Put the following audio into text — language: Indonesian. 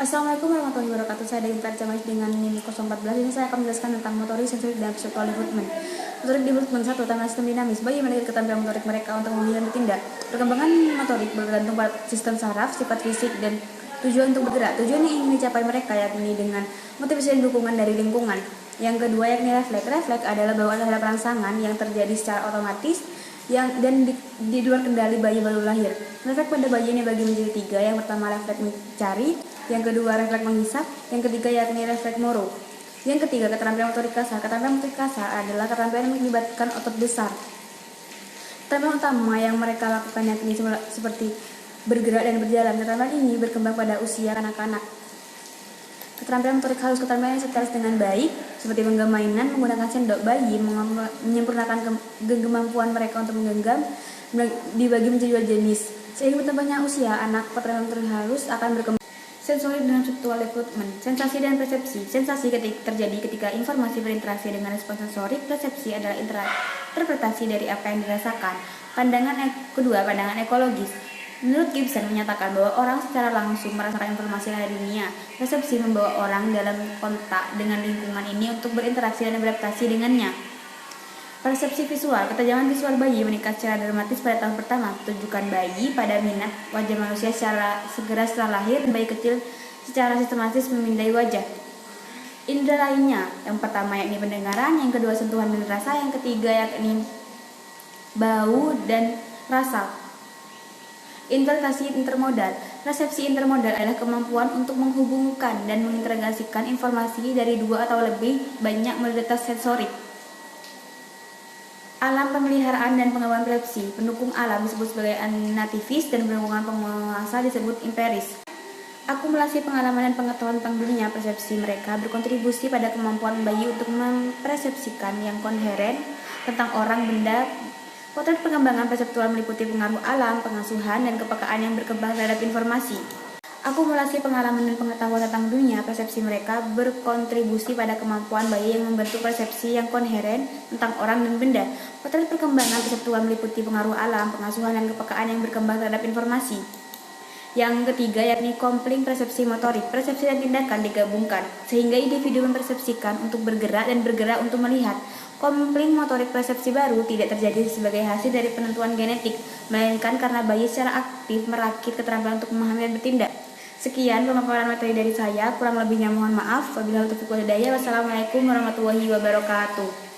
Assalamualaikum warahmatullahi wabarakatuh. Saya Dewi Pratjamanis dengan NIM 014. Ini saya akan menjelaskan tentang motorik, sensorik, dan perceptual development. Motorik development 1. Tentang sistem dinamis. Bayi memiliki keterampilan motorik mereka untuk memilih dan bertindak. Perkembangan motorik bergantung pada sistem saraf, sifat fisik, dan tujuan untuk bergerak. Tujuan yang ingin dicapai mereka yakni dengan motivasi dan dukungan dari lingkungan. Yang kedua yakni refleks. Refleks adalah bawaan terhadap rangsangan yang terjadi secara otomatis dan di luar kendali bayi baru lahir. Refleks pada bayi ini bagi menjadi 3. Yang pertama refleks mencari, yang kedua refleks menghisap, yang ketiga yakni refleks moro. Yang ketiga keterampilan motorik kasar. Keterampilan motorik kasar adalah keterampilan yang melibatkan otot besar. Keterampilan utama yang mereka lakukan yakni seperti bergerak dan berjalan. Keterampilan ini berkembang pada usia kanak-kanak. Keterampilan motorik halus, keterampilan yang setaras dengan baik, seperti menggenggam mainan, menggunakan sendok bayi, menyempurnakan kemampuan mereka untuk menggenggam, dibagi menjadi 2 jenis. Seiring bertambahnya usia anak, keterampilan motorik halus akan berkembang. Sensorik dan perceptual development. Sensasi dan persepsi. Sensasi terjadi ketika informasi berinteraksi dengan respon sensorik. Persepsi adalah interpretasi dari apa yang dirasakan. Pandangan ekologis. Menurut Gibson menyatakan bahwa orang secara langsung merasakan informasi yang ada di dunia. Persepsi membawa orang dalam kontak dengan lingkungan ini untuk berinteraksi dan beradaptasi dengannya. Persepsi visual. Ketajaman visual bayi meningkat secara dramatis pada tahun pertama. Tunjukkan bayi pada minat wajah manusia segera setelah lahir. Bayi kecil secara sistematis memindai wajah. Indra lainnya, yang pertama yakni pendengaran, yang kedua sentuhan dan rasa, yang ketiga yakni bau dan rasa. Interpretasi intermodal. Resepsi intermodal adalah kemampuan untuk menghubungkan dan mengintegrasikan informasi dari 2 atau lebih banyak modalitas sensorik. Alam pemeliharaan dan pengembangan persepsi. Pendukung alam disebut sebagai nativis dan pendukung penguasa disebut empiris. Akumulasi pengalaman dan pengetahuan tentang dunia persepsi mereka berkontribusi pada kemampuan bayi untuk mempersepsikan yang koheren tentang orang, benda. Potret pengembangan perseptual meliputi pengaruh alam, pengasuhan, dan kepekaan yang berkembang terhadap informasi. Akumulasi pengalaman dan pengetahuan tentang dunia persepsi mereka berkontribusi pada kemampuan bayi yang membentuk persepsi yang koheren tentang orang dan benda. Potret perkembangan perseptual meliputi pengaruh alam, pengasuhan, dan kepekaan yang berkembang terhadap informasi. Yang ketiga yakni kopling persepsi motorik. Persepsi dan tindakan digabungkan sehingga individu mempersepsikan untuk bergerak dan bergerak untuk melihat. Kopling motorik persepsi baru tidak terjadi sebagai hasil dari penentuan genetik, melainkan karena bayi secara aktif merakit keterampilan untuk memahami dan bertindak. Sekian pemaparan materi dari saya, kurang lebihnya mohon maaf. Wabillahi taufiq wal hidayah. Wassalamualaikum warahmatullahi wabarakatuh.